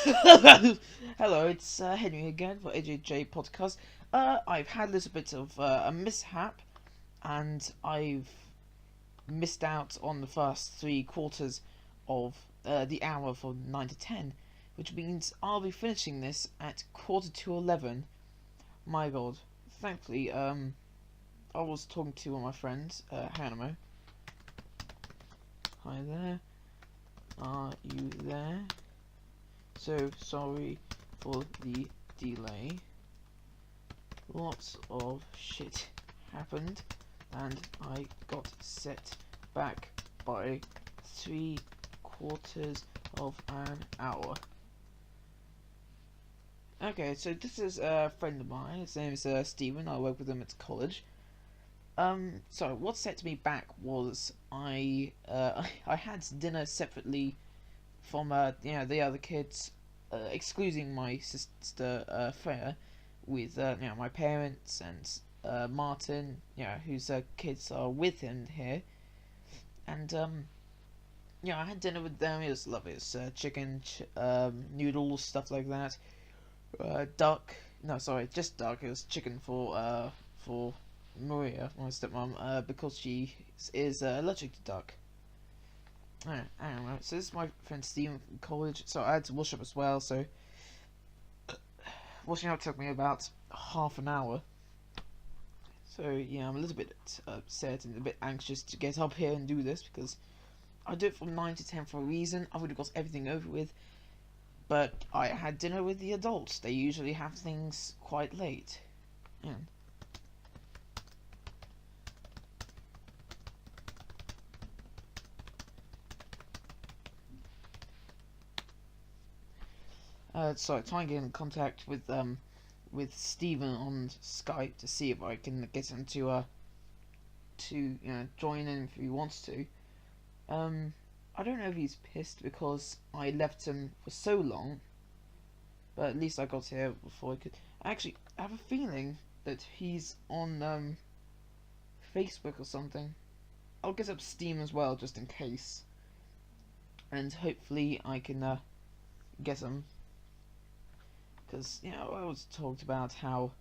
Hello, it's Henry again for AGHA Podcast. I've had a little bit of a mishap, and I've missed out on the first 3 quarters of the hour from 9 to 10, which means I'll be finishing this at 11:15. My god. Thankfully, I was talking to one of my friends, Hanamo. Hi there. Are you there? So sorry for the delay. Lots of shit happened and I got set back by 3/4 of an hour. Okay, so this is a friend of mine. His name is Stephen. I work with him at college. So what set me back was I had dinner separately from the other kids, excluding my sister Freya, with my parents and Martin, whose kids are with him here, and I had dinner with them. It was lovely. It was chicken, noodles, stuff like that. Duck. No, sorry, just duck. It was chicken for Maria, my stepmom, because she is allergic to duck. I don't know. So this is my friend Steven from college. So I had to wash up as well. So washing up took me about half an hour. So yeah, I'm a little bit upset and a bit anxious to get up here and do this because I do it from 9 to 10 for a reason. I would have got everything over with, but I had dinner with the adults. They usually have things quite late. Yeah. So I try and get in contact with Steven on Skype to see if I can get him to join in if he wants to. I don't know if he's pissed because I left him for so long, but at least I got here before I could. Actually, I have a feeling that he's on Facebook or something. I'll get up Steam as well just in case, and hopefully I can get him. Because, I was talked about how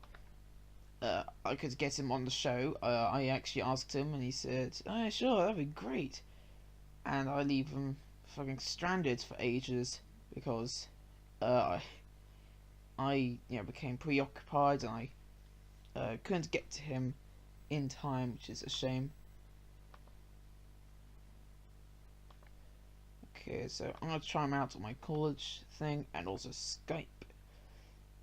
I could get him on the show. I actually asked him and he said, "Oh, sure, that'd be great." And I leave him fucking stranded for ages because I became preoccupied and I couldn't get to him in time, which is a shame. Okay, so I'm going to try him out on my college thing and also Skype.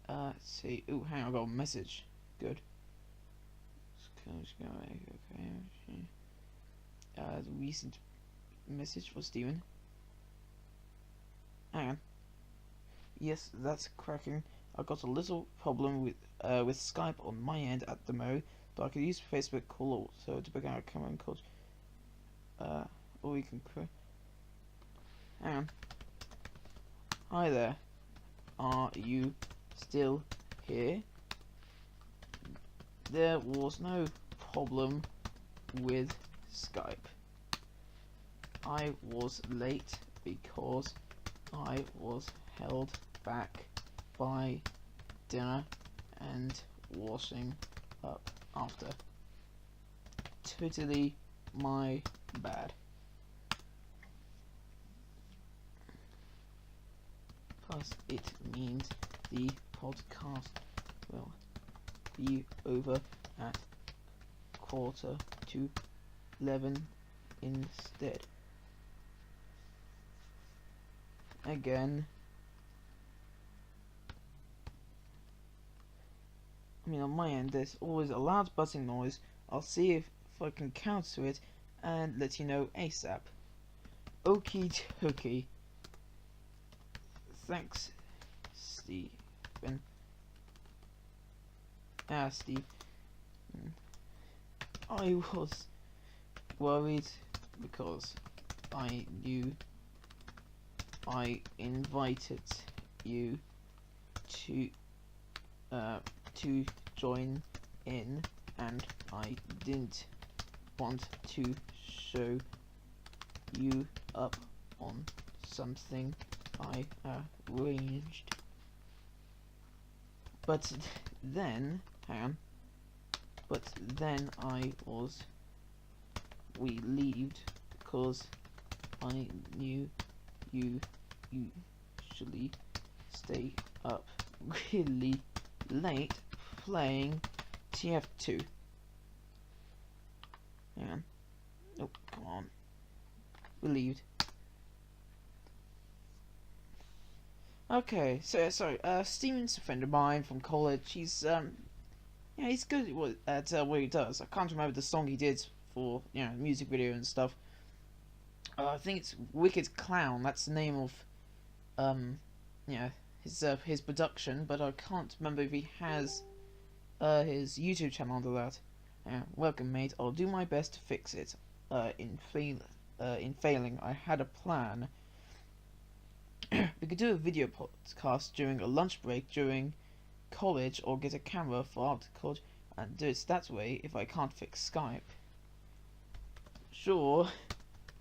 Let's see. Ooh, hang on, I got a message. Good. Okay. The recent message for Steven. Hang on. Yes, that's cracking. I got a little problem with Skype on my end at the moment, but I could use Facebook call also to pick out a camera and call. Or we can. Hang on. Hi there. Are you still here? There was no problem with Skype. I was late because I was held back by dinner and washing up after. Totally my bad. Plus it means the podcast will be over at 11:15 instead. Again. I mean, on my end, there's always a loud buzzing noise. I'll see if I can counter it and let you know ASAP. Okie dokie. Thanks, Stephen. Steve. I was worried because I knew I invited you to join in, and I didn't want to show you up on something I arranged. But then, hang on. But then I was relieved because I knew you usually stay up really late playing TF2. Hang on. Oh, come on. Relieved. Okay, so sorry. Steven's a friend of mine from college. He's yeah, he's good at what he does. I can't remember the song he did for music video and stuff. I think it's Wicked Clown. That's the name of his production, but I can't remember if he has his YouTube channel under that. Welcome, mate. I'll do my best to fix it. In failing, I had a plan. We could do a video podcast during a lunch break during college, or get a camera for after college and do it that way if I can't fix Skype. Sure,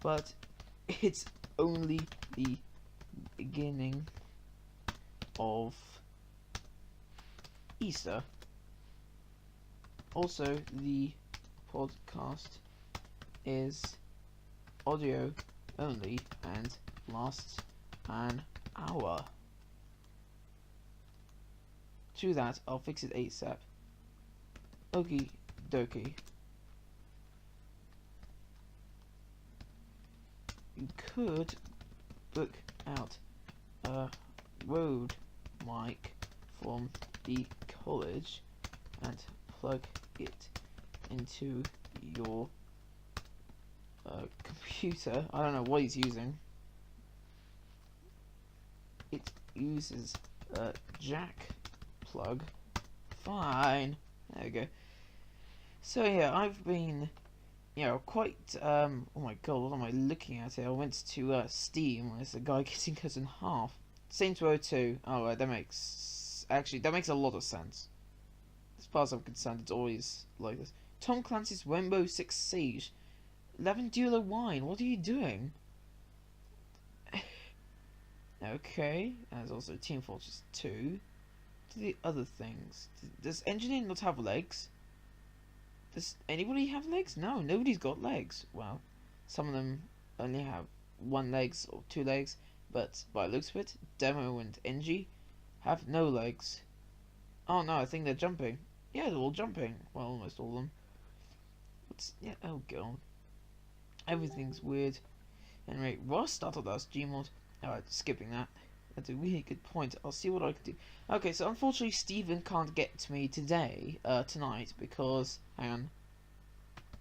but it's only the beginning of Easter. Also, the podcast is audio only and lasts an hour. To that, I'll fix it ASAP. Okie dokie. You could book out a Rode mic from the college and plug it into your computer. I don't know what he's using. It uses a jack plug. Fine. There we go. So yeah, I've been, quite, oh my god, what am I looking at here? I went to Steam, there's a guy getting cut in half. Saints Row 2, alright, that makes a lot of sense. As far as I'm concerned, it's always like this. Tom Clancy's Rainbow Six Siege. Lavandula Wine, what are you doing? Okay, there's also Team Fortress 2. The other things. Does engineering not have legs? Does anybody have legs? No, nobody's got legs. Well, some of them only have one legs or two legs, but by the looks of it, Demo and NG have no legs. Oh no, I think they're jumping. Yeah, they're all jumping. Well, almost all of them. Oh god. Everything's weird. Anyway, Ross started us Gmod. Alright, skipping that. That's a really good point. I'll see what I can do. Okay, so unfortunately Steven can't get to me today, tonight, because, hang on.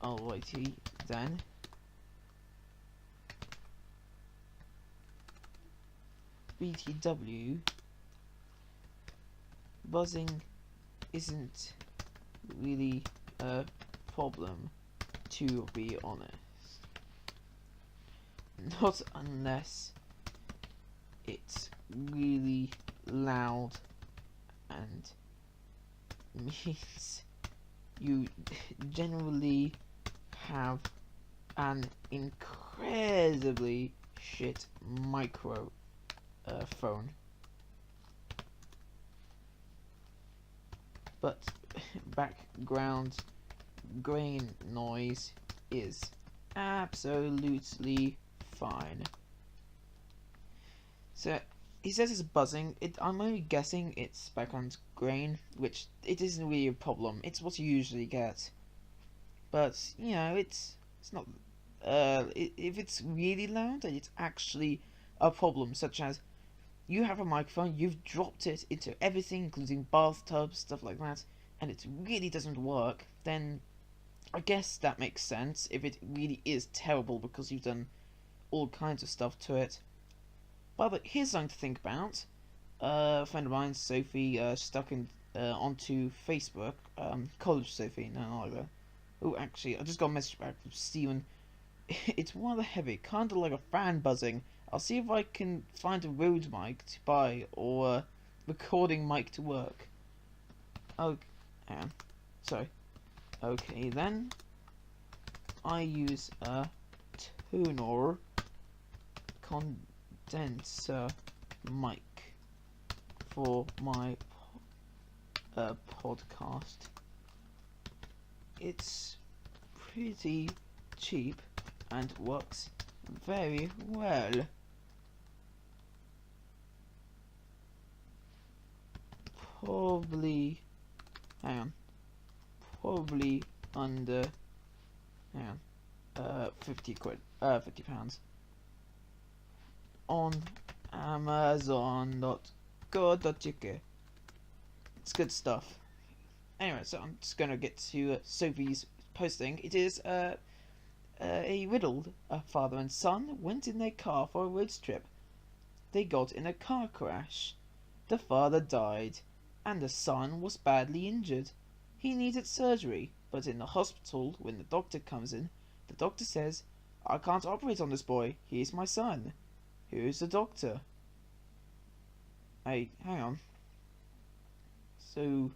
Alrighty, then. BTW. Buzzing isn't really a problem, to be honest. Not unless it's really loud and means you generally have an incredibly shit microphone. But background grain noise is absolutely fine. So he says it's buzzing. I'm only guessing it's background grain, which it isn't really a problem. It's what you usually get. But it's not. If it's really loud, and it's actually a problem, such as you have a microphone, you've dropped it into everything, including bathtubs, stuff like that, and it really doesn't work, then I guess that makes sense. If it really is terrible because you've done all kinds of stuff to it. But here's something to think about. A friend of mine, Sophie, stuck in onto Facebook. College Sophie, no either. Oh, actually, I just got a message back from Steven. It's rather heavy, kinda like a fan buzzing. I'll see if I can find a Rode mic to buy, or a recording mic to work. Oh, hang on. Sorry. Okay then. I use a tuner condenser mic for my podcast. It's pretty cheap and works very well. Probably, hang on, probably under, hang on, 50 quid, 50 pounds on amazon.co.uk. It's good stuff. Anyway, so I'm just gonna get to Sophie's posting. It is a riddle. A father and son went in their car for a road trip. They got in a car crash. The father died, and the son was badly injured. He needed surgery, but in the hospital, when the doctor comes in, the doctor says, "I can't operate on this boy. He is my son." Who's the doctor? Hey, hang on. So,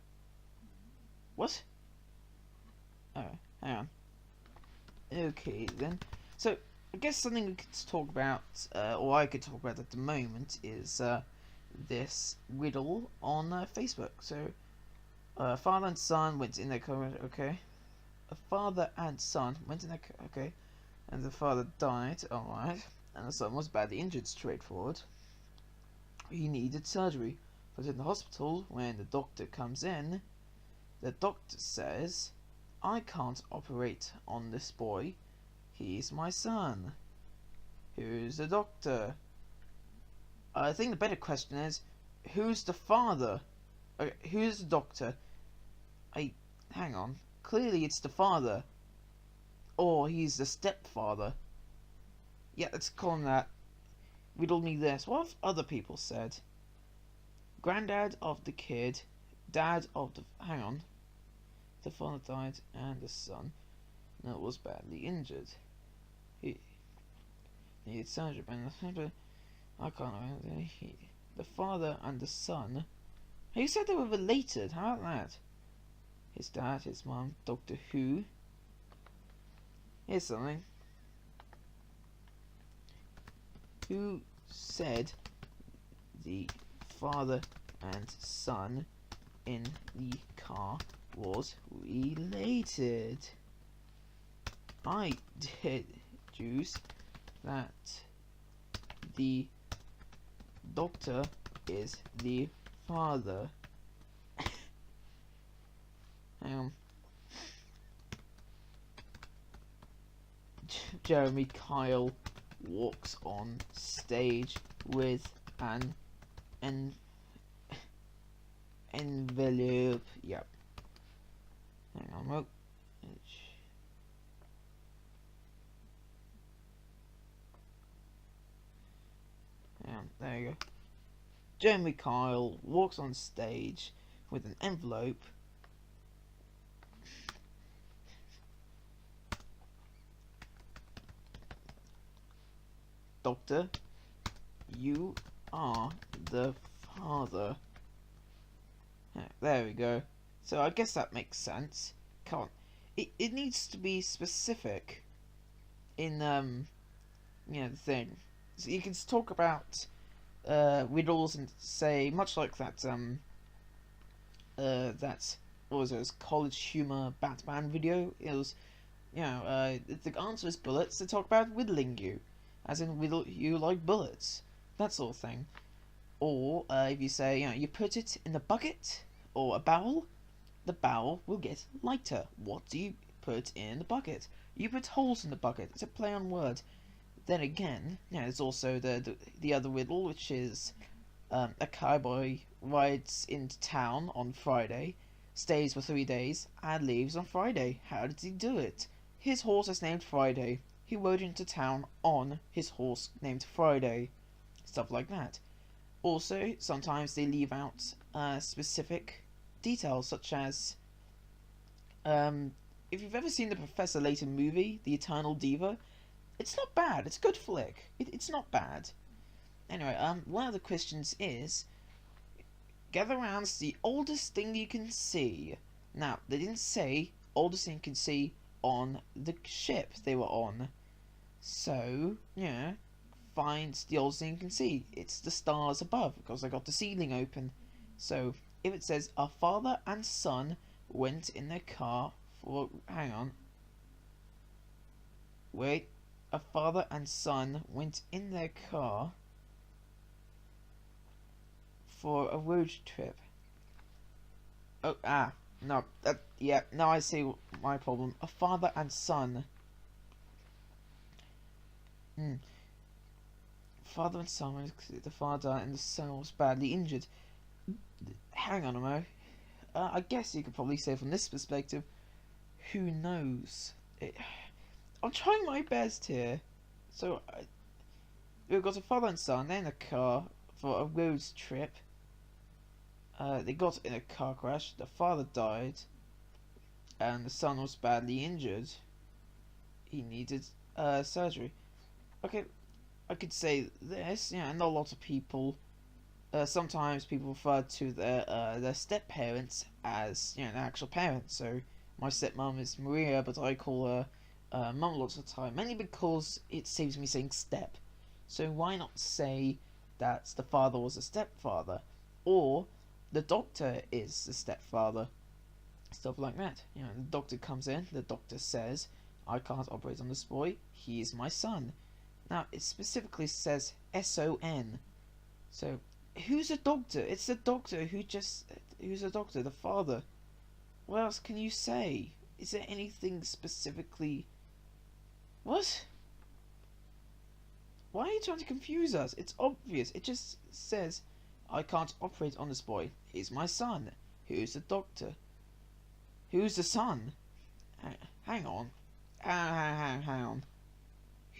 what? Oh, hang on. Okay, then. So, I guess something we could talk about, or I could talk about at the moment, is this riddle on Facebook. So, father and son went in their car, okay. A father and son went in their car, okay. And the father died, alright. And the son was badly injured, straightforward. He needed surgery, but in the hospital, when the doctor comes in, the doctor says, "I can't operate on this boy. He's my son." Who's the doctor? I think the better question is, who's the father? Who's the doctor? Hang on. Clearly it's the father. Or he's the stepfather. Yeah, let's call him that. Riddle me this. What have other people said? Granddad of the kid, dad of the... Hang on. The father died and the son was badly injured. He needed surgery, but I can't remember. The father and the son... You said they were related. How about that? His dad, his mum, Doctor Who. Here's something. Who said the father and son in the car was related? I deduce that the doctor is the father. Hang on. Jeremy Kyle walks on stage with an envelope. Yep. Hang on. Well, hang on. There you go. Jeremy Kyle walks on stage with an envelope. Doctor, you are the father. There we go. So I guess that makes sense. Can't it needs to be specific in the thing. So you can talk about riddles and say, much like that that what was it, college humor Batman video. It was, the answer is bullets. They talk about whittling you. As in, riddle you like bullets, that sort of thing. Or if you say, you put it in a bucket or a barrel, the barrel will get lighter. What do you put in the bucket? You put holes in the bucket. It's a play on word. Then again, there's also the other riddle, which is a cowboy rides into town on Friday, stays for 3 days, and leaves on Friday. How did he do it? His horse is named Friday. He rode into town on his horse named Friday. Stuff like that. Also, sometimes they leave out specific details, such as if you've ever seen the Professor Layton movie, The Eternal Diva, it's not bad. It's a good flick. It's not bad. Anyway, one of the questions is, gather around's the oldest thing you can see. Now, they didn't say oldest thing you can see on the ship they were on. So, finds the old thing you can see. It's the stars above because I got the ceiling open. So if it says a father and son went in their car for, hang on, wait, a father and son went in their car for a road trip. Oh, no, yeah, now I see my problem. A father and son. Father and son, the father and the son was badly injured. Hang on a mo. I guess you could probably say from this perspective, who knows? I'm trying my best here. So, we've got a father and son, they're in a car for a road trip. They got in a car crash, the father died, and the son was badly injured. He needed surgery. Okay, I could say this, and a lot of people, sometimes people refer to their step-parents as, their actual parents. So, my stepmom is Maria, but I call her mum lots of the time, mainly because it saves me saying step. So why not say that the father was a stepfather, or the doctor is the stepfather, stuff like that. The doctor comes in, the doctor says, I can't operate on this boy, he is my son. Now, it specifically says S-O-N. So, who's a doctor? It's the doctor who's a doctor, the father. What else can you say? Is there anything specifically... What? Why are you trying to confuse us? It's obvious. It just says, I can't operate on this boy. He's my son. Who's the doctor? Who's the son? Hang on. Hang on.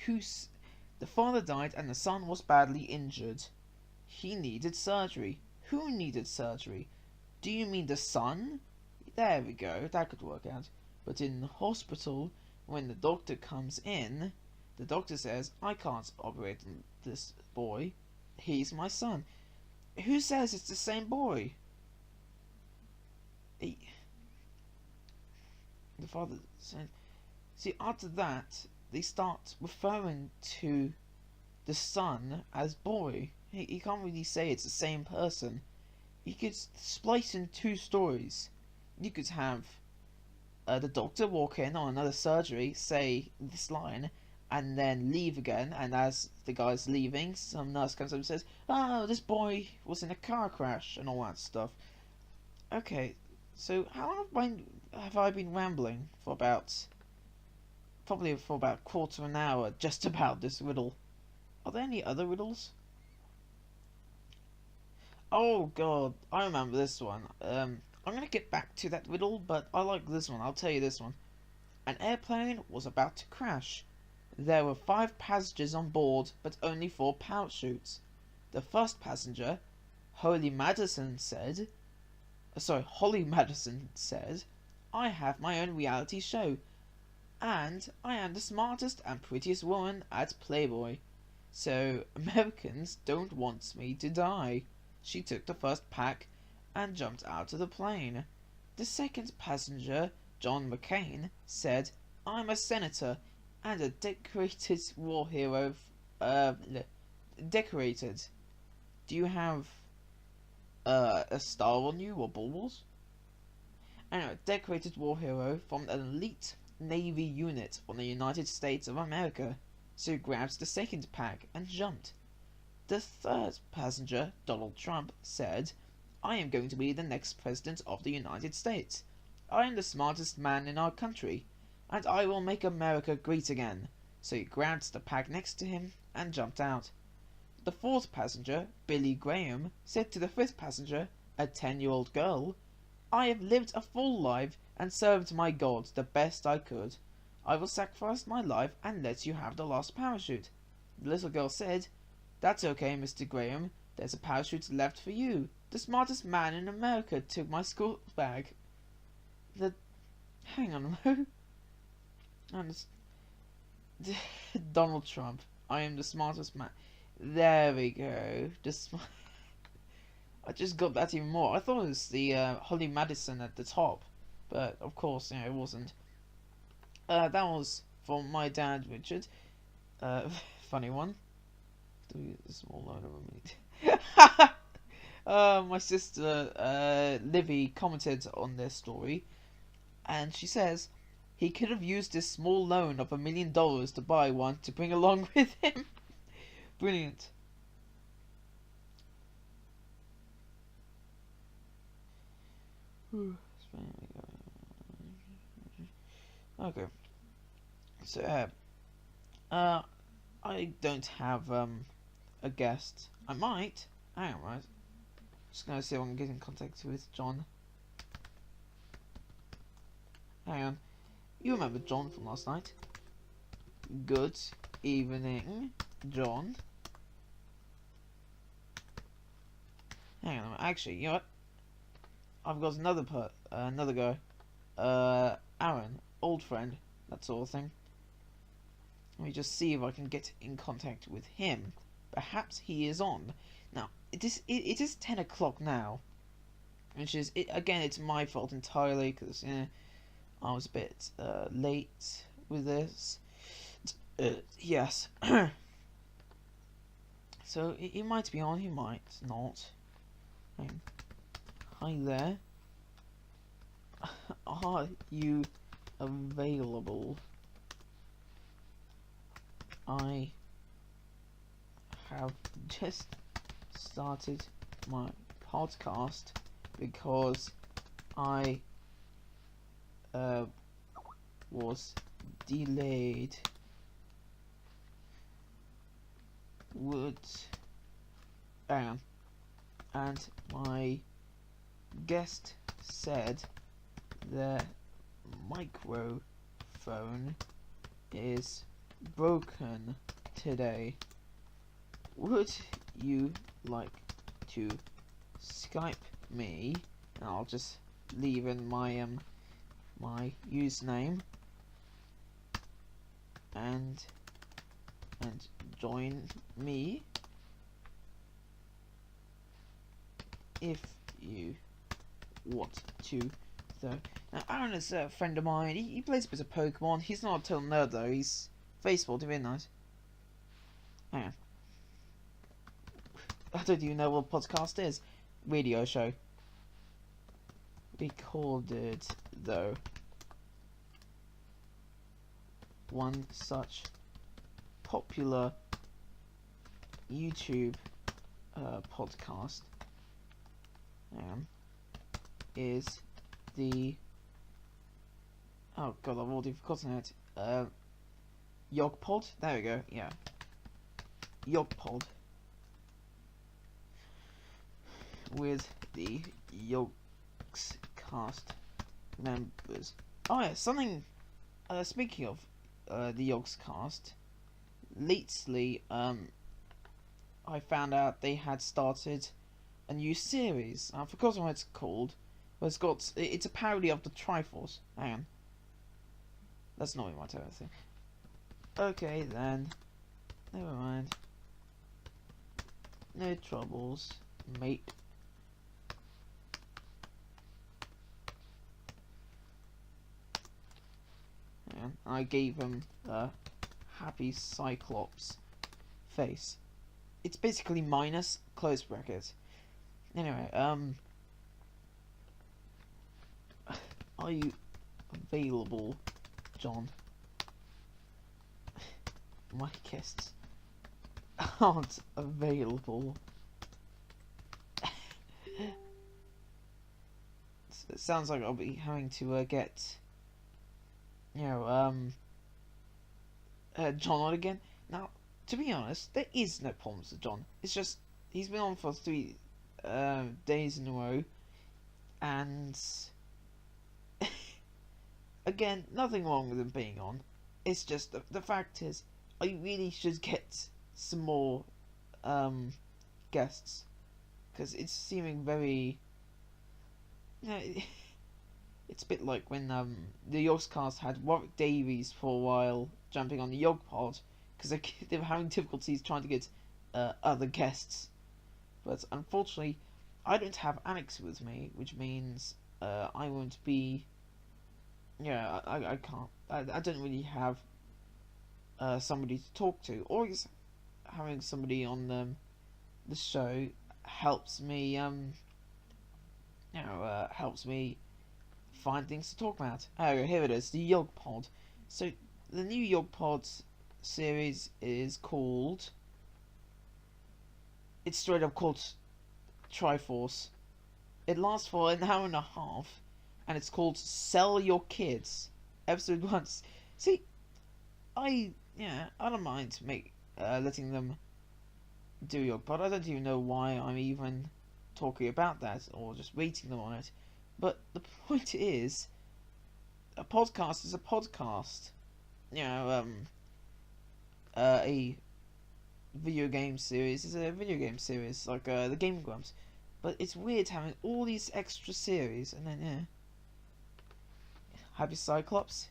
Who's... The father died and the son was badly injured. He needed surgery. Who needed surgery? Do you mean the son? There we go. That could work out. But in the hospital, when the doctor comes in, the doctor says, I can't operate on this boy. He's my son. Who says it's the same boy? The father said... See, after that, they start referring to the son as boy. You can't really say it's the same person. You could splice in two stories. You could have the doctor walk in on another surgery, say this line, and then leave again, and as the guy's leaving, some nurse comes up and says, oh, this boy was in a car crash, and all that stuff. Okay, so how long have I been rambling for about... Probably for about a quarter of an hour, just about this riddle. Are there any other riddles? Oh god, I remember this one. I'm gonna get back to that riddle, but I like this one. I'll tell you this one. An airplane was about to crash. There were 5 passengers on board, but only 4 parachutes. The first passenger, Holly Madison, said, I have my own reality show, and I am the smartest and prettiest woman at Playboy, so Americans don't want me to die. She took the first pack and jumped out of the plane. The second passenger, John McCain, said, I'm a senator and a decorated war hero. Decorated. Do you have a star on you or balls? Anyway, decorated war hero from an elite Navy unit on the United States of America, so he grabs the second pack and jumped. The third passenger, Donald Trump, said, I am going to be the next president of the United States. I am the smartest man in our country, and I will make America great again. So he grabbed the pack next to him and jumped out. The fourth passenger, Billy Graham, said to the fifth passenger, a 10-year-old girl, I have lived a full life and served my God the best I could. I will sacrifice my life and let you have the last parachute. The little girl said, That's okay, Mr. Graham. There's a parachute left for you. The smartest man in America took my school bag. Hang on a moment. Donald Trump. I am the smartest man. There we go. I just got that even more. I thought it was the Holly Madison at the top, but of course, it wasn't. That was from my dad, Richard. Funny one. Do a small loan of a meat. My sister Livy commented on their story, and she says he could have used this small loan of $1 million to buy one to bring along with him. Brilliant. Okay. So, I don't have a guest. I might. Hang on, right. Just gonna see if I can get in contact with John. Hang on. You remember John from last night? Good evening, John. Hang on. Actually, you know what? I've got another guy. Aaron, old friend, that sort of thing. Let me just see if I can get in contact with him. Perhaps he is on. Now, it is 10 o'clock now, which is again. It's my fault entirely because I was a bit late with this. Yes. So he might be on. He might not. Hi there. Are you available? I have just started my podcast because I was delayed. Hang on. And my guest said the microphone is broken today. Would you like to Skype me? And I'll just leave in my my username and join me if you want to. So now Aaron is a friend of mine. He plays a bit of Pokemon. He's not a total nerd though. He's faithful to midnight. Hang on. I don't even know what a podcast is. Radio show. Recorded though. One such popular YouTube podcast is the oh god, I've already forgotten it. Yogpod. There we go. Yeah, Yogpod with the Yogscast members. Oh yeah, something. Speaking of the Yogscast, lately I found out they had started a new series. I forgot what it's called. But it's a parody of the Triforce. Hang on. That's not my turn thing. Okay then. Never mind. No troubles, mate. And I gave him a happy Cyclops face. It's basically minus close bracket. Anyway, are you available, John? My guests aren't available. It sounds like I'll be having to get, John on again. Now, to be honest, there is no problems with John. It's just he's been on for 3 days in a row, and again, nothing wrong with him being on. It's just the fact is, I really should get some more guests because it's seeming very. It's a bit like when the Yogscast had Warwick Davies for a while jumping on the Yogpod because they were having difficulties trying to get other guests. But unfortunately, I don't have Alex with me, which means I won't be. Yeah, I can't. I don't really have somebody to talk to. Or having somebody on the show helps me helps me find things to talk about. Oh, here it is, the Yog Pod. So the new Yog Pod series is called. It's straight up called Triforce. It lasts for an hour and a half, and it's called Sell Your Kids. Episode 1. See, I don't mind letting them do Yog Pod. I don't even know why I'm even talking about that or just rating them on it. But the point is, a podcast is a podcast. A video game series is a video game series, like the Game Grumps. But it's weird having all these extra series, and then Happy Cyclops?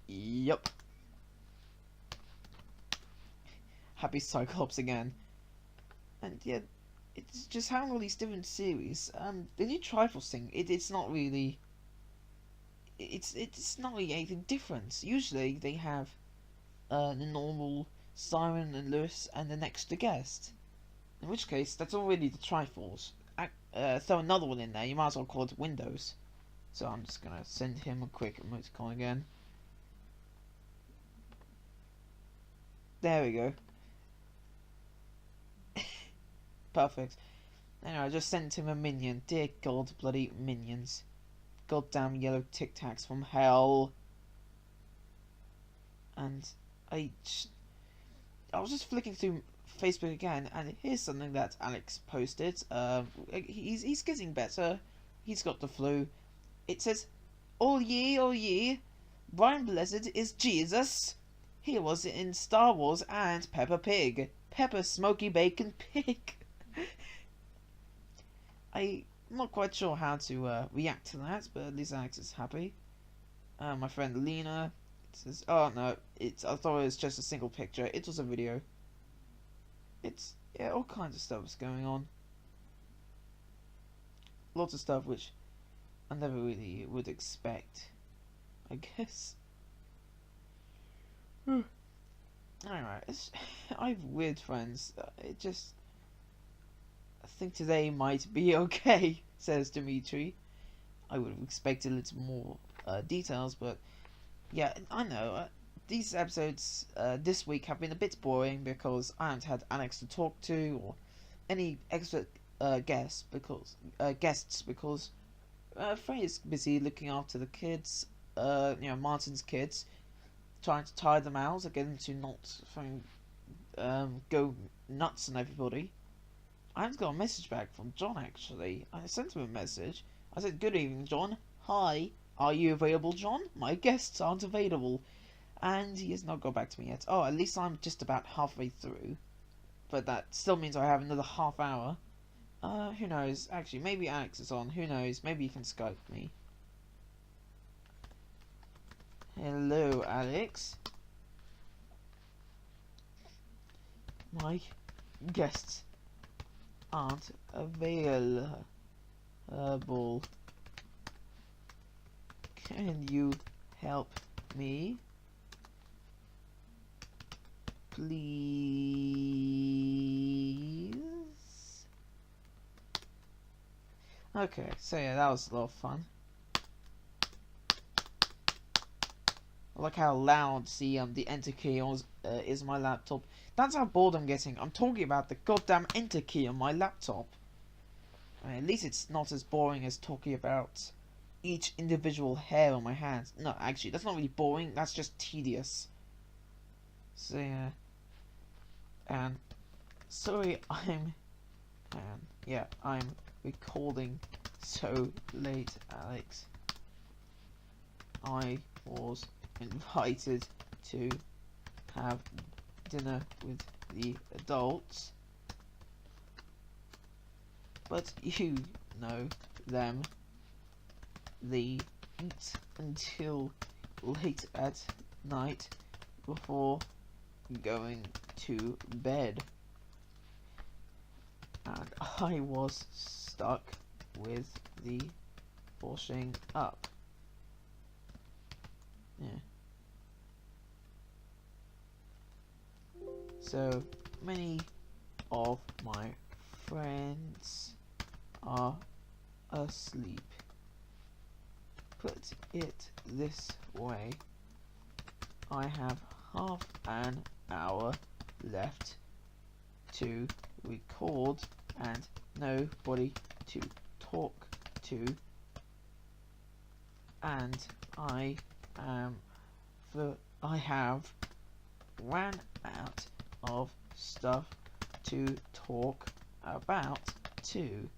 Yup. Happy Cyclops again. And yeah, it's just having all these different series. The new Triforce thing, it's not really. It's not really anything different. Usually they have the normal Simon and Lewis and an extra guest. In which case, that's already the Triforce. Throw another one in there, you might as well call it Windows. So I'm just gonna send him a quick emoticon again. There we go. Perfect. Anyway, I just sent him a minion. Dear God, bloody minions. Goddamn yellow Tic Tacs from hell. And I was just flicking through Facebook again, and here's something that Alex posted. He's getting better. He's got the flu. It says, oh ye, Brian Blessed is Jesus. He was in Star Wars and Peppa Pig. Peppa Smoky Bacon Pig. I'm not quite sure how to react to that, but at least Alex is happy. My friend Lena says, oh no, I thought it was just a single picture. It was a video. It's, all kinds of stuff is going on. Lots of stuff which I never really would expect, I guess. Anyway, I have weird friends. I think today might be okay, says Dimitri. I would have expected a little more details, but yeah, I know. These episodes this week have been a bit boring because I haven't had Alex to talk to or any extra guests because Frey is busy looking after the kids. Martin's kids, trying to tire them out, get them to not go nuts on everybody. I haven't got a message back from John actually. I sent him a message. I said, "Good evening, John. Hi. Are you available, John? My guests aren't available." And he has not got back to me yet. Oh, at least I'm just about halfway through. But that still means I have another half hour. Who knows? Actually, maybe Alex is on. Who knows? Maybe you can Skype me. Hello, Alex. My guests aren't available. Can you help me? Please? Okay, so yeah, that was a lot of fun. I like how loud the enter key is on my laptop. That's how bored I'm getting. I'm talking about the goddamn enter key on my laptop. I mean, at least it's not as boring as talking about each individual hair on my hands. No, actually, that's not really boring. That's just tedious. So yeah. And sorry, I'm recording so late, Alex. I was invited to have dinner with the adults, but you know them. They eat until late at night before going to bed, and I was stuck with the washing up. Yeah. So many of my friends are asleep. Put it this way, I have half an hour left to record and nobody to talk to, and I have ran out of stuff to talk about too.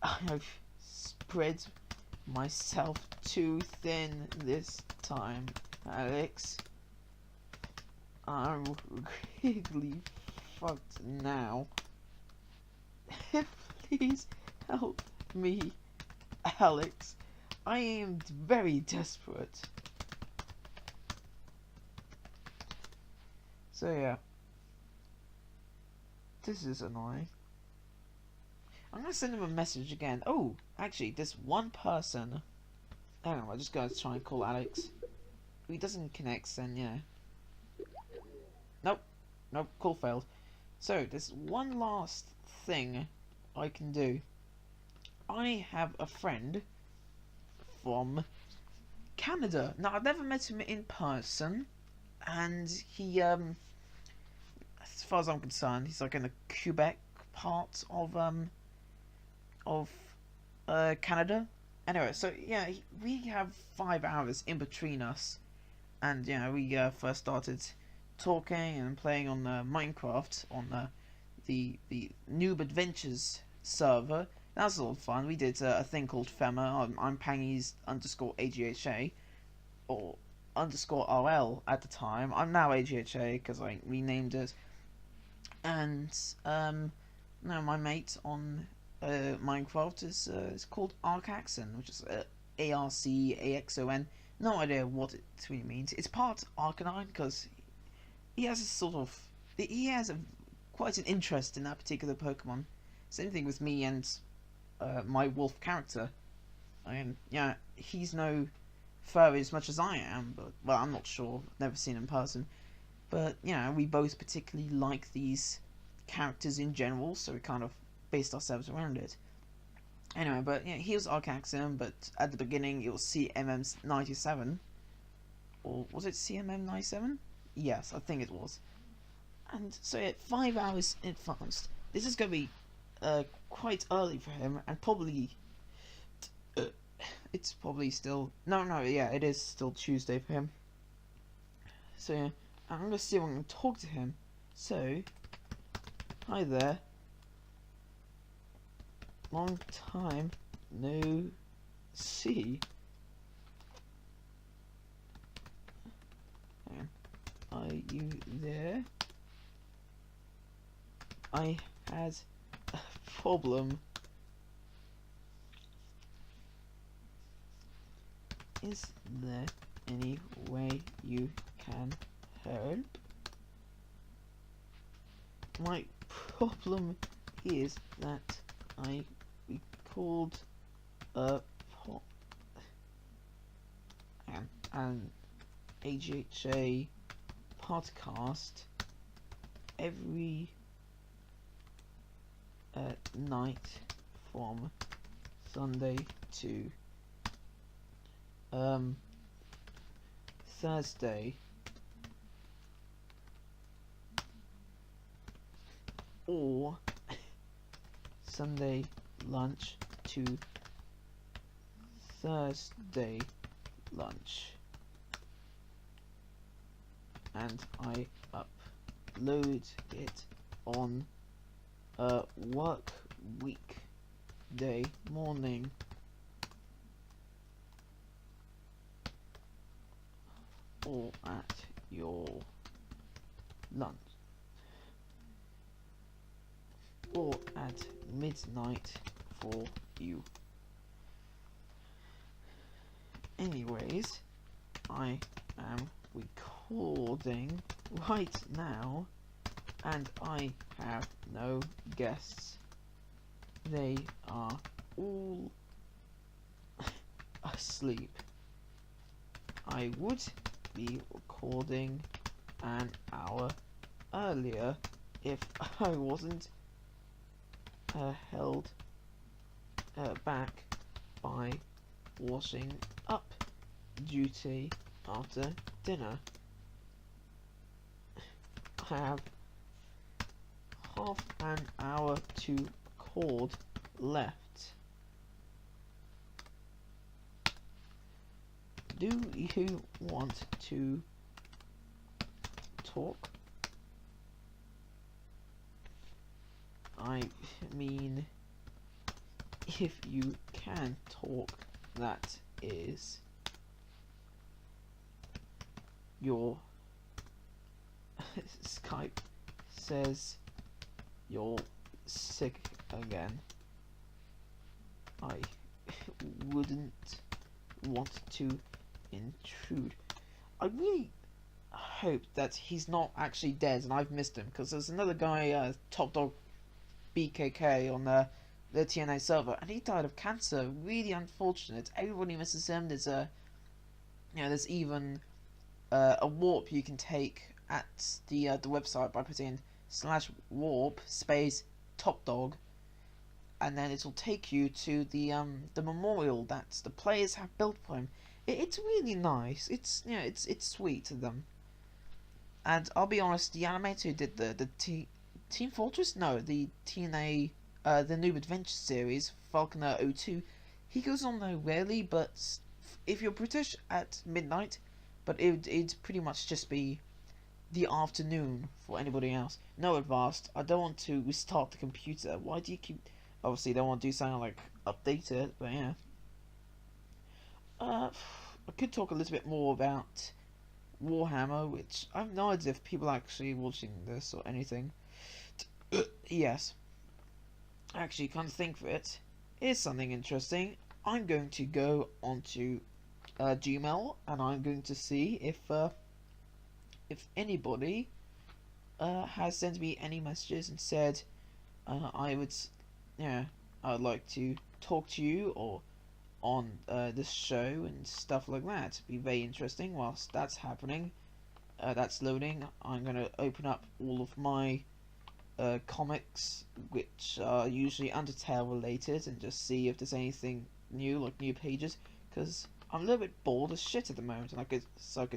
I've spread myself too thin this time, Alex. I'm really fucked now. Please help me, Alex. I am very desperate. So yeah, this is annoying. I'm gonna send him a message again. Oh, actually, there's one person. Hang on, I'm just gonna try and call Alex. If he doesn't connect, then yeah. Nope, call failed. So there's one last thing I can do. I have a friend from Canada. Now I've never met him in person, and he as far as I'm concerned, he's like in the Quebec part of Canada. Anyway, so yeah, we have 5 hours in between us, and yeah, we first started talking and playing on Minecraft on the Noob Adventures server. That was a lot of fun. We did a thing called Fema. I'm Pangies _AGHA or _RL at the time. I'm now AGHA because I renamed it. And no, my mate on Minecraft is called Arcaxon, which is ARCAXON. No idea what it really means. It's part Arcanine because he has quite an interest in that particular Pokemon. Same thing with me and my wolf character. And yeah, he's no furry as much as I am, but well, I'm not sure. I've never seen him in person. But yeah, we both particularly like these characters in general, so we kind of based ourselves around it. Anyway, but yeah, he was Arcaxon, but at the beginning it was CMM97. Or was it CMM97? Yes, I think it was. And so yeah, 5 hours in advance. This is going to be quite early for him, and probably it's probably still yeah, it is still Tuesday for him. So yeah, I'm gonna see if I can talk to him. So, hi there. Long time no see. Are you there? I had a problem. Is there any way you can help? My problem is that I recorded an AGHA podcast every night from Sunday to Thursday, or Sunday lunch to Thursday lunch, and I upload it on a work weekday morning. Or at your lunch, or at midnight for you. Anyways, I am recording right now, and I have no guests. They are all asleep. I would be recording an hour earlier if I wasn't held back by washing up duty after dinner. I have half an hour to record left. Do you want to talk? I mean, if you can talk, that is. Your Skype says you're sick again. I wouldn't want to intrude. I really hope that he's not actually dead and I've missed him, because there's another guy, Top Dog BKK, on the TNA server, and he died of cancer. Really unfortunate. Everybody misses him. There's there's even a warp you can take at the website by putting /warp space Top Dog, and then it'll take you to the memorial that the players have built for him. It's really nice. It's it's sweet to them. And I'll be honest, the animator who did the Team Fortress, no, the TNA the Noob Adventure series, Falconer 02, he goes on there rarely, but if you're British, at midnight, but it'd pretty much just be the afternoon for anybody else. No advanced. I don't want to restart the computer. Why do you keep... Obviously, don't want to do something like update it, but yeah. I could talk a little bit more about Warhammer, which I have no idea if people are actually watching this or anything. Yes. Actually, can't think of it. Here's something interesting. I'm going to go onto Gmail, and I'm going to see if anybody has sent me any messages and said I would like to talk to you or on this show and stuff like that. It'd be very interesting. Whilst that's happening, that's loading, I'm gonna open up all of my comics, which are usually Undertale related, and just see if there's anything new, like new pages, because I'm a little bit bored as shit at the moment, and I could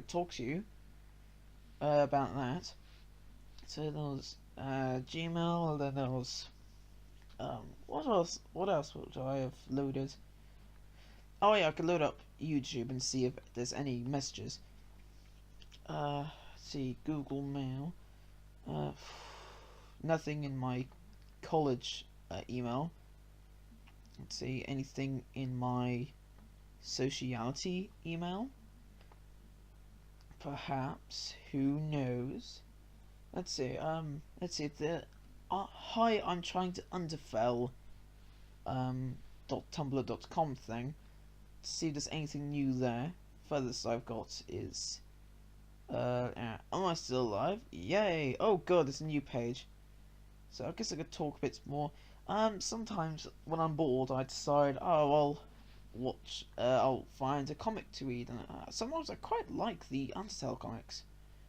talk to you about that. So there was Gmail, then there was what else would I have loaded? Oh yeah, I could load up YouTube and see if there's any messages. Let's see, Google Mail. Nothing in my college email. Let's see, anything in my sociality email? Perhaps, who knows? Let's see, the hi, I'm trying to underfell .tumblr.com thing. See if there's anything new there. Furthest I've got is am I still alive? Yay! Oh god, there's a new page. So I guess I could talk a bit more. Sometimes when I'm bored, I decide, oh, I'll find a comic to read. And sometimes I quite like the Undertale comics.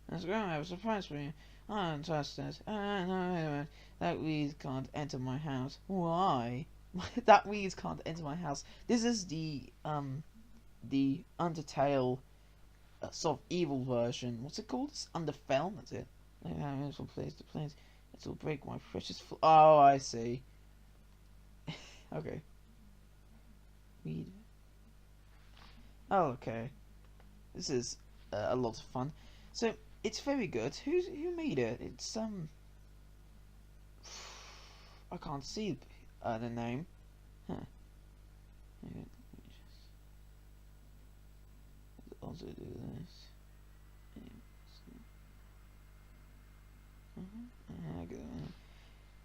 And I have a surprise for you. I'm interested. No, that weed can't enter my house. Why? That weed can't enter my house. This is the Undertale sort of evil version. What's it called? It's Underfell. That's it. This will place the place. It will break my precious. Oh, I see. Okay. Weed. Oh, okay. This is a lot of fun. So it's very good. Who made it? It's I can't see the name. Huh. Let me just also do this.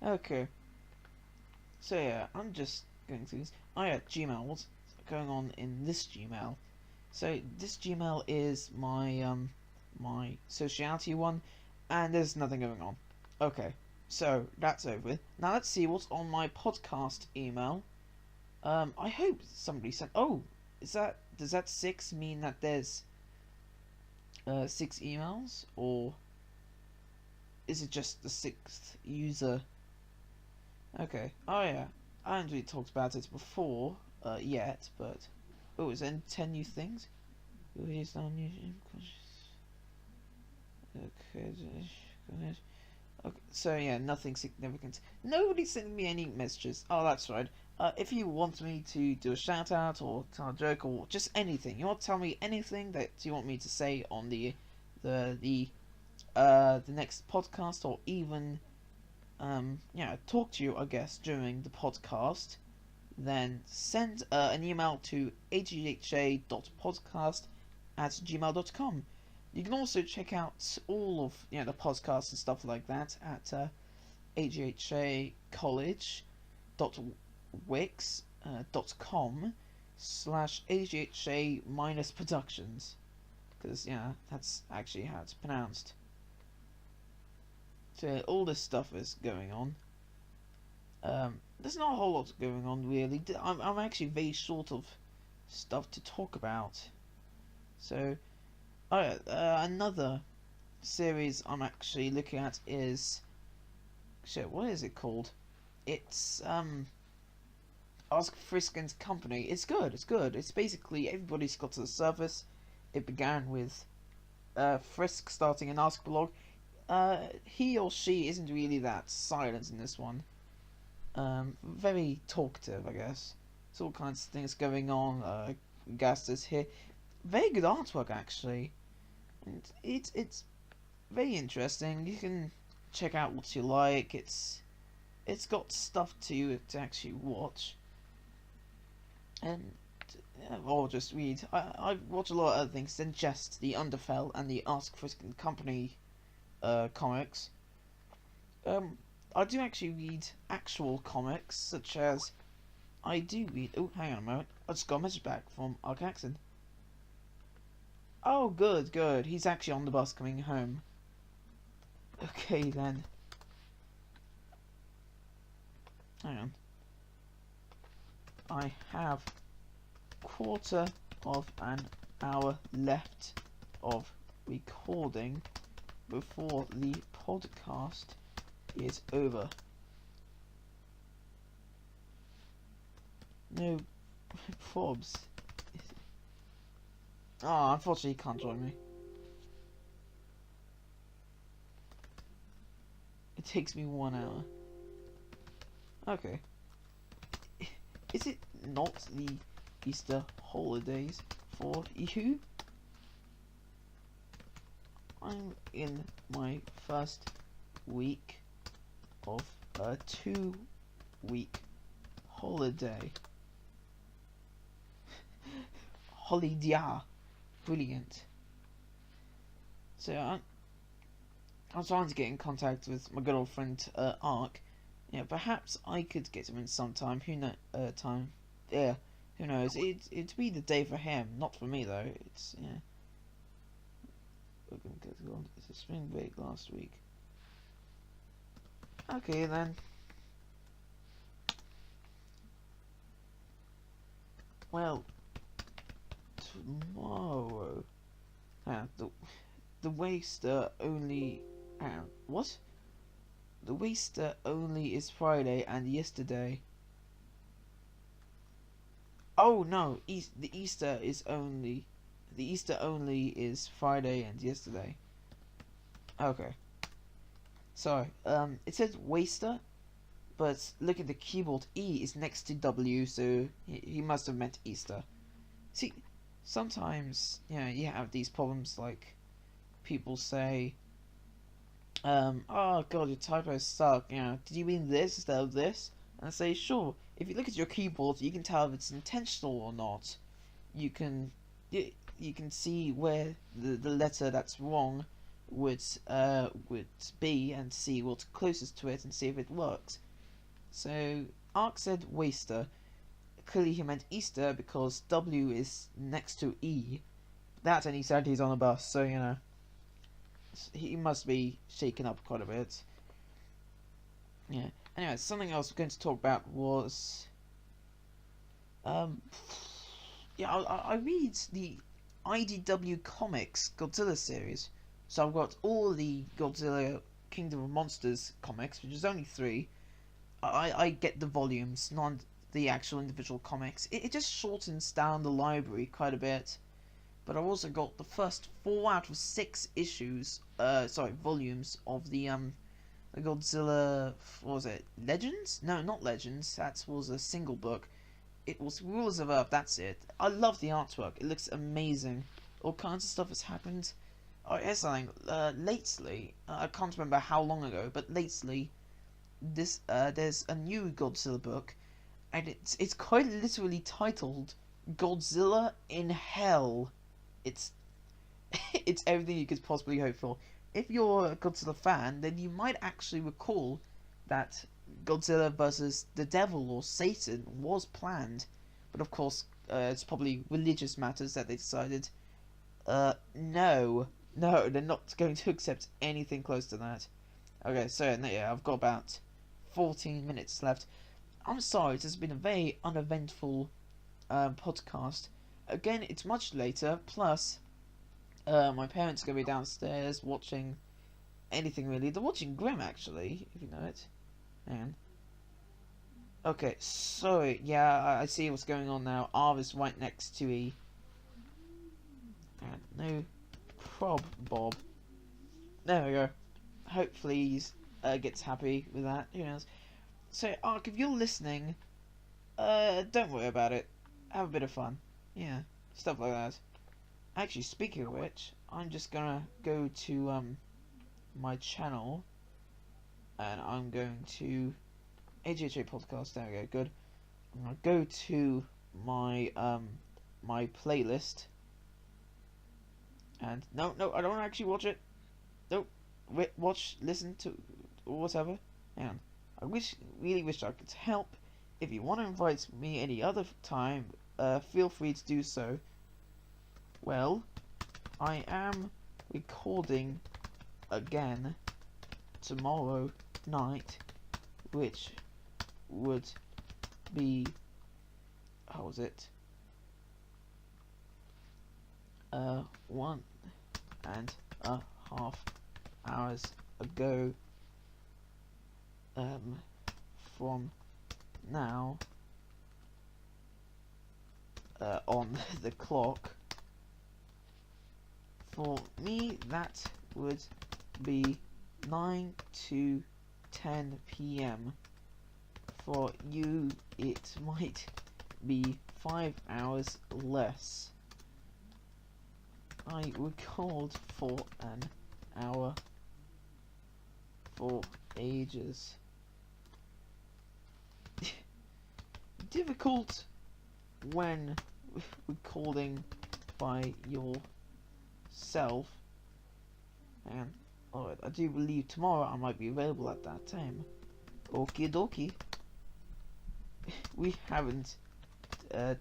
Okay. So yeah, I'm just going through this. I had Gmail. What's going on in this Gmail? So this Gmail is my my sociality one, and there's nothing going on. Okay, so that's over with. Now let's see what's on my podcast email. I hope somebody sent. Oh, does that 6 mean that there's 6 emails, or is it just the sixth user? Okay. Oh yeah. I haven't really talked about it before yet, but oh, is there 10 new things? Okay. Okay, so yeah, nothing significant. Nobody's sending me any messages. Oh, that's right. If you want me to do a shout out or tell a joke or just anything, you want to tell me anything that you want me to say on the next podcast, or even talk to you, I guess, during the podcast, then send an email to agha.podcast@gmail.com. You can also check out all of the podcasts and stuff like that at aghacollege.wix.com/agha minus productions, because that's actually how it's pronounced. So all this stuff is going on. There's not a whole lot going on really. I'm actually very short of stuff to talk about. So, another series I'm actually looking at is, shit, what is it called? It's Ask Frisk and Company. It's good. It's good. It's basically everybody's got to the surface. It began with Frisk starting an Ask blog. He or she isn't really that silent in this one. Very talkative, I guess. There's all kinds of things going on. Gast is here. Very good artwork, actually. And it's very interesting. You can check out what you like. It's got stuff to actually watch. And or just read. I watch a lot of other things than just the Underfell and the Ask Frisk and Company comics. I do actually read actual comics, such as I do read. Oh, hang on a moment. I just got a message back from our Jackson. Oh, good, good. He's actually on the bus coming home. Okay then. Hang on. I have quarter of an hour left of recording before the podcast is over. No probs. Oh, unfortunately he can't join me. It takes me 1 hour. Okay. Is it not the Easter holidays for you? I'm in my first week of a 2-week holiday. Holiday. Brilliant. So I'm trying to get in contact with my good old friend Ark. Yeah, perhaps I could get him in sometime. Who knows? It'd be the day for him, not for me though. It's It's a spring break last week. Okay then. Well, tomorrow. The waster only. What? The waster only is Friday and yesterday. Oh no, the Easter only is Friday and yesterday. Okay. Sorry. It says waster, but look at the keyboard. E is next to W, so he must have meant Easter. See, sometimes you have these problems, like people say, oh god, your typos suck. Did you mean this instead of this? And I say, sure. If you look at your keyboard, you can tell if it's intentional or not. You can see where the letter that's wrong would be, and see what's closest to it and see if it works. So Ark said waster. Clearly he meant Easter because W is next to E. That, and he said he's on a bus, so he must be shaken up quite a bit. Yeah. Anyway, something else we're going to talk about was I read the IDW Comics Godzilla series. So I've got all the Godzilla Kingdom of Monsters comics, which is only 3. I get the volumes, not the actual individual comics. It just shortens down the library quite a bit. But I've also got the first 4 out of 6 issues, volumes of the Godzilla, what was it, Legends? No, not Legends, that was a single book. It was Rulers of Earth, that's it. I love the artwork, it looks amazing. All kinds of stuff has happened. Oh, here's something, lately, I can't remember how long ago, but lately, there's a new Godzilla book, and it's quite literally titled Godzilla in Hell. It's it's everything you could possibly hope for. If you're a Godzilla fan, then you might actually recall that Godzilla versus the Devil or Satan was planned, but of course, it's probably religious matters that they decided, no, they're not going to accept anything close to that. Okay, so yeah, I've got about 14 minutes left. I'm sorry, this has been a very uneventful podcast. Again, it's much later, plus my parents are going to be downstairs watching anything really. They're watching Grimm, actually, if you know it. Hang on. Okay, so, yeah, I see what's going on now. R is right next to E. And no prob bob. There we go. Hopefully he gets happy with that. Who knows? So, Ark, if you're listening, don't worry about it. Have a bit of fun. Yeah, stuff like that. Actually, speaking of which, I'm just gonna go to my channel, and I'm going to AGHA Podcast. There we go. Good. I'm gonna go to my my playlist, and no, I don't actually watch it. Nope. Listen to, or whatever. Hang on. I really wish I could help. If you want to invite me any other time, feel free to do so. Well, I am recording again tomorrow night, which would be, how was it? 1.5 hours ago, from now, on the clock. For me, that would be 9 to 10 p.m. For you, it might be 5 hours less. I recorded for an hour for ages. Difficult when recording by yourself, and alright, I do believe tomorrow I might be available at that time. Okie dokie. We haven't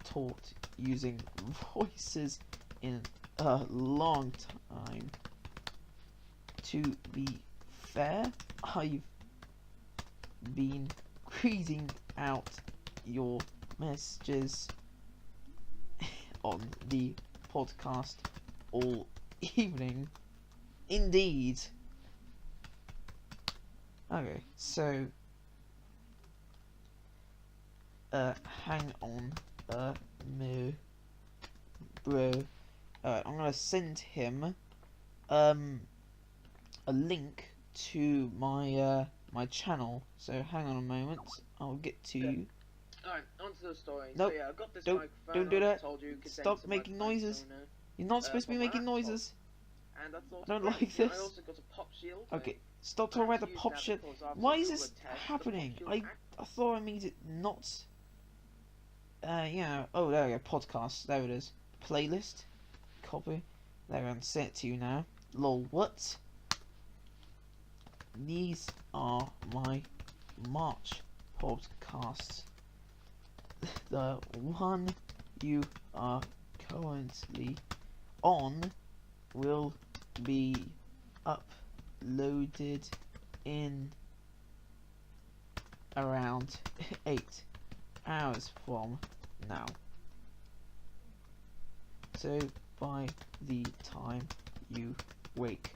taught using voices in a long time. To be fair, I've been reading out your messages on the podcast all evening. Indeed. Okay, so hang on a minute, bro. I'm gonna send him a link to my my channel. So hang on a moment, I'll get to you. Alright, onto the story. Nope, So yeah, I've got this don't do that. Told you, Stop making noises. You're not supposed to be making noises. And I don't like this. I also got a pop shield. Okay, stop talking about the pop shit. Why is this happening? I thought I made it not. Yeah. Oh, there we go. Podcast. There it is. Playlist. Copy. There, I'm sent it to you now. Lol. What? These are my March podcasts. The one you are currently on will be uploaded in around 8 hours from now. So by the time you wake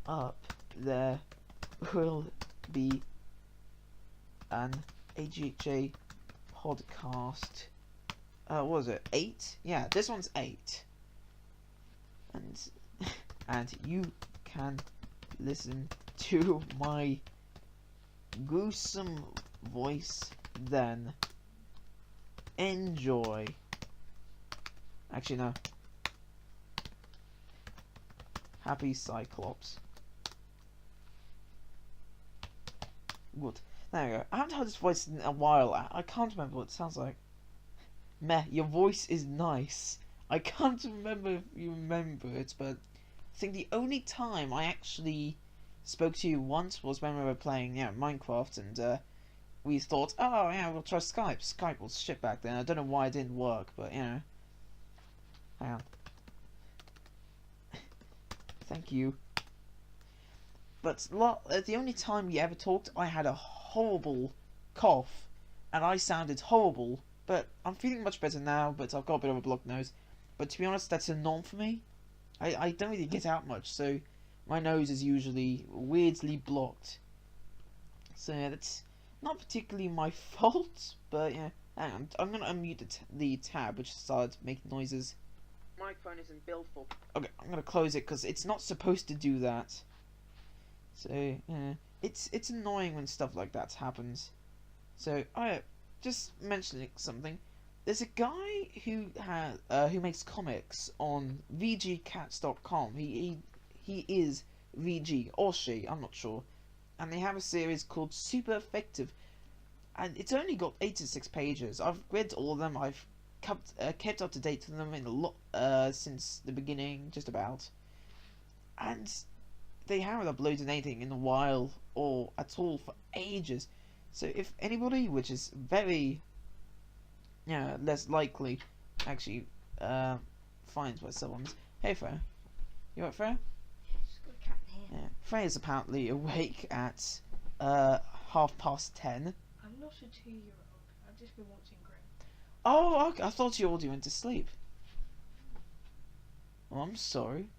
up, there will be an AGHA podcast. What was it? 8? Yeah, this one's 8. And you can listen to my gruesome voice then. Enjoy. Actually, no. Happy Cyclops. Good. There we go. I haven't heard this voice in a while. I can't remember what it sounds like. Meh, your voice is nice. I can't remember if you remember it, but I think the only time I actually spoke to you once was when we were playing, Minecraft, and we thought, oh yeah, we'll try Skype. Skype was shit back then. I don't know why it didn't work, but hang on. Thank you. But the only time we ever talked, I had a horrible cough, and I sounded horrible. But I'm feeling much better now. But I've got a bit of a blocked nose. But to be honest, that's a norm for me. I don't really get out much, so my nose is usually weirdly blocked. So yeah, that's not particularly my fault. But yeah, hang on. I'm gonna unmute the tab which started making noises. Microphone isn't built for. Okay, I'm gonna close it because it's not supposed to do that. So yeah, it's annoying when stuff like that happens. So just mentioning something. There's a guy who makes comics on VGCats.com. He is VG or she, I'm not sure. And they have a series called Super Effective, and it's only got 86 pages. I've read all of them. I've kept up to date with them in a lot since the beginning, just about. And they haven't uploaded anything in a while or at all for ages. So if anybody, which is very less likely, actually finds myself on this. Hey Freya, you alright, Freya? Just got a cat in here. Yeah, Freya's apparently awake at 10:30. I'm not a 2-year-old. I've just been watching Grimm. Oh, okay. I thought you already went to sleep. Oh, I'm sorry.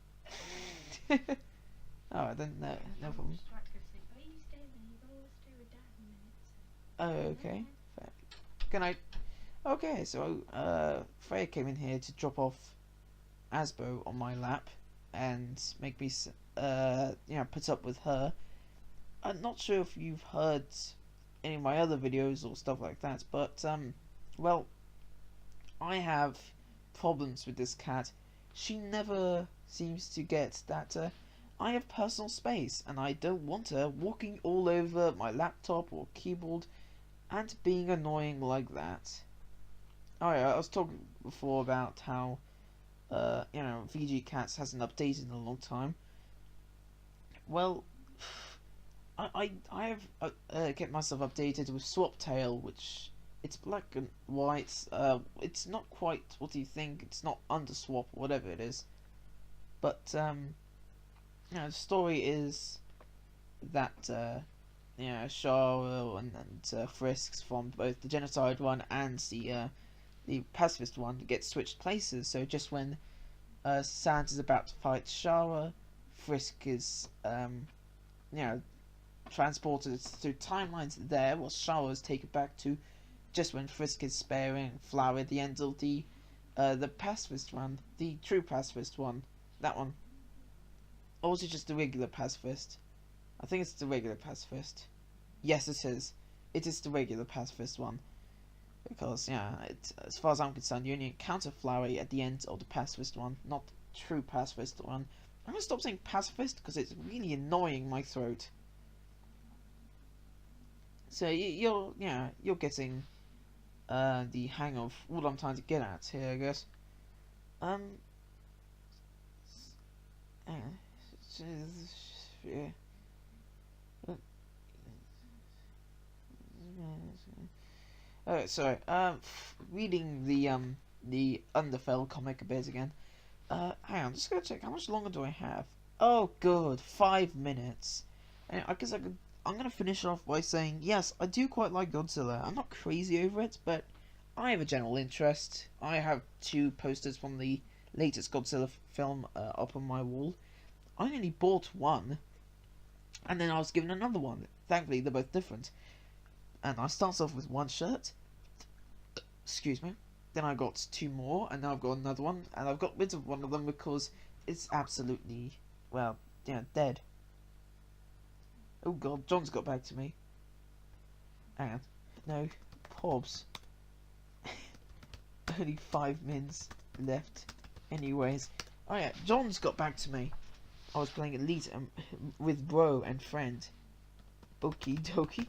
Alright then, no problem. Distracted sleep. But you stay there. You're going to stay with Dad in a minute. Oh, okay. Fair. Good night. Okay, so Freya came in here to drop off Asbo on my lap and make me put up with her. I'm not sure if you've heard any of my other videos or stuff like that, but well, I have problems with this cat. She never seems to get that I have personal space and I don't want her walking all over my laptop or keyboard and being annoying like that. Oh yeah, I was talking before about how VG Cats hasn't updated in a long time. Well, I have kept myself updated with Swaptail, which it's black and white. It's not quite what you think. It's not Underswap, whatever it is. But the story is that Shara and Frisks from both the genocide one and the pacifist one get switched places. So just when Santa's about to fight Shara, Frisk is transported through timelines there, while Shara is taken back to just when Frisk is sparing Flower at the end of the pacifist one, the true pacifist one, that one. Or was it just the regular pacifist? I think it's the regular pacifist. Yes, it is. It is the regular pacifist one. Because, as far as I'm concerned, you only encounter Flowey at the end of the pacifist one, not the true pacifist one. I'm gonna stop saying pacifist because it's really annoying my throat. So you're getting the hang of what I'm trying to get at here, I guess. Sorry. Reading the Underfell comic a bit again. Hang on, I'm just gonna check how much longer do I have. Oh, good, 5 minutes. And I guess I'm gonna finish off by saying yes, I do quite like Godzilla. I'm not crazy over it, but I have a general interest. I have 2 posters from the latest Godzilla film up on my wall. I only bought one, And then I was given another one. Thankfully, they're both different. And I started off with one shirt. Excuse me. Then I got two more, and now I've got another one. And I've got rid of one of them because it's absolutely, well, dead. Oh god, John's got back to me. Hang on. No, Pobs. Only 5 minutes left. Anyways. Oh yeah, John's got back to me. I was playing Elite with bro and friend. Okie dokie.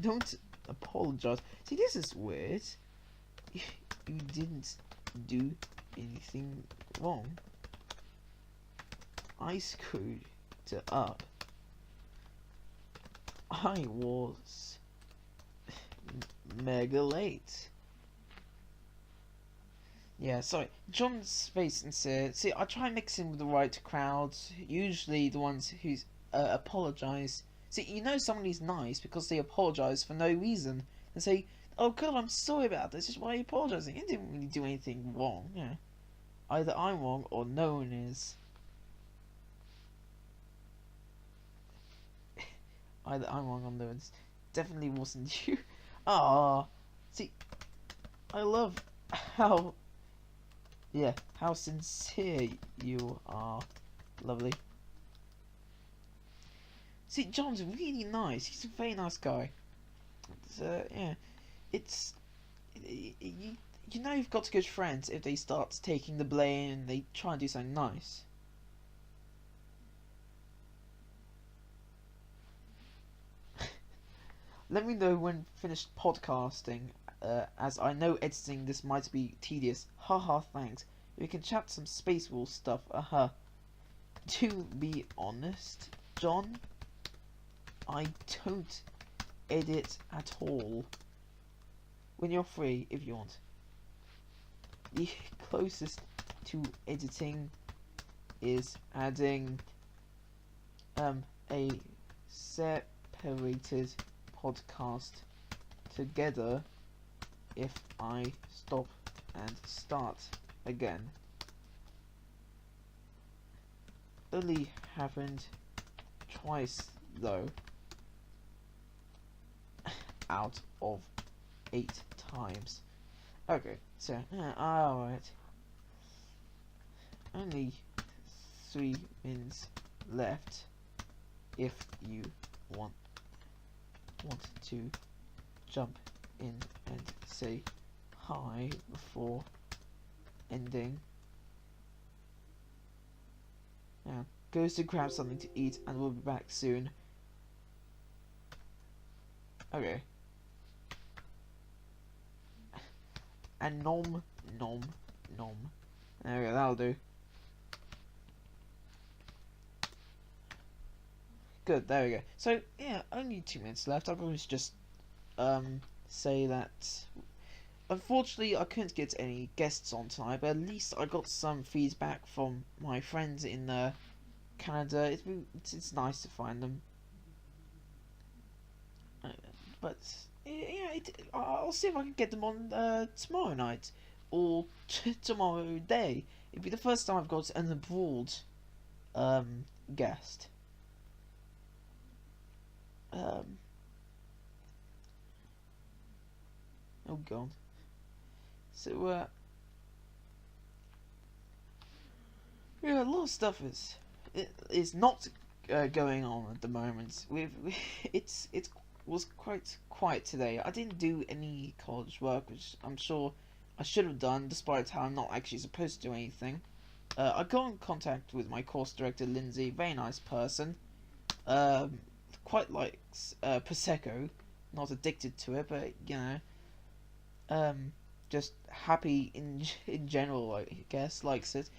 Don't apologize. See, this is weird. You didn't do anything wrong. I screwed it up. I was mega late. Yeah, sorry. John's face and said, see, I try mixing with the right crowds, usually the ones who apologise. See, you know somebody's nice because they apologise for no reason. And say, oh god, I'm sorry about this, just why are you apologising? You didn't really do anything wrong, yeah. Either I'm wrong or no one is. Either I'm wrong or no one is. Definitely wasn't you. Ah, see, I love how... yeah, how sincere you are. Lovely. See, John's really nice. He's a very nice guy. Yeah, it's... you know you've got good friends if they start taking the blame and they try and do something nice. Let me know when finished podcasting, as I know editing this might be tedious. Haha, thanks. We can chat some Space Wolf stuff, To be honest, John, I don't edit at all. When you're free, if you want. The closest to editing is adding a separated podcast together if I stop and start again. Only happened twice though, out of 8 times. Okay, so alright. Only 3 minutes left if you want to jump in and say hi before ending. Now, goes to grab something to eat and we'll be back soon. Okay. And nom. There we go, that'll do. Good, there we go. So, yeah, only 2 minutes left. I was just, say that... Unfortunately, I couldn't get any guests on tonight, but at least I got some feedback from my friends in, Canada. It's nice to find them. But, yeah, I'll see if I can get them on, tomorrow night. Or tomorrow day. It'd be the first time I've got an abroad, guest. Oh god. So yeah, a lot of stuff is not going on at the moment. It was quite quiet today. I didn't do any college work, which I'm sure I should have done, despite how I'm not actually supposed to do anything. I got in contact with my course director, Lindsay, very nice person. Quite likes Prosecco, not addicted to it, but you know, just happy in general, I guess, likes it.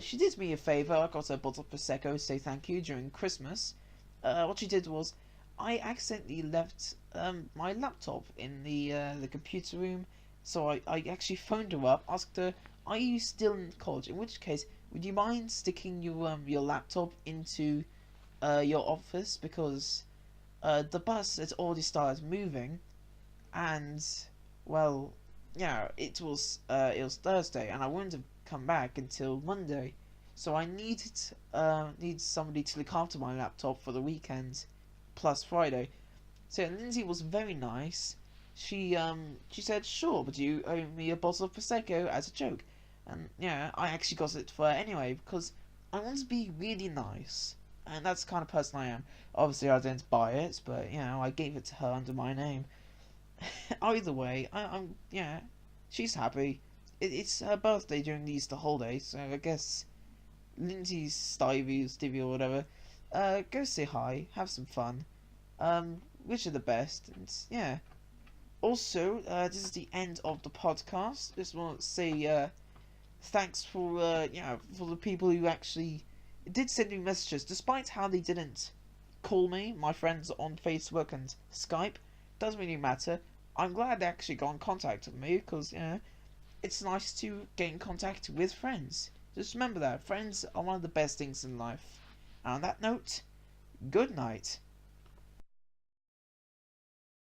She did me a favour. I got her a bottle of Prosecco to say thank you during Christmas. What she did was, I accidentally left my laptop in the computer room, so I actually phoned her up, asked her, are you still in college? In which case, would you mind sticking your laptop into your office, because the bus has already started moving, and well, yeah, it was Thursday, and I wouldn't have come back until Monday, So I needed somebody to look after my laptop for the weekend, plus Friday. So Lindsay was very nice. She said, sure, but you owe me a bottle of Prosecco as a joke. And yeah, I actually got it for her anyway, because I want to be really nice. And that's the kind of person I am. Obviously I didn't buy it, but I gave it to her under my name. Either way, I'm she's happy. It's her birthday during the Easter holidays, so I guess Lindsay's Stevie or whatever, go say hi, have some fun, wish her the best, and yeah. Also, this is the end of the podcast. Just want to say, thanks for for the people who actually did send me messages, despite how they didn't call me. My friends on Facebook and Skype, doesn't really matter. I'm glad they actually got in contact with me, because it's nice to get in contact with friends. Just remember that friends are one of the best things in life. And on that note, good night.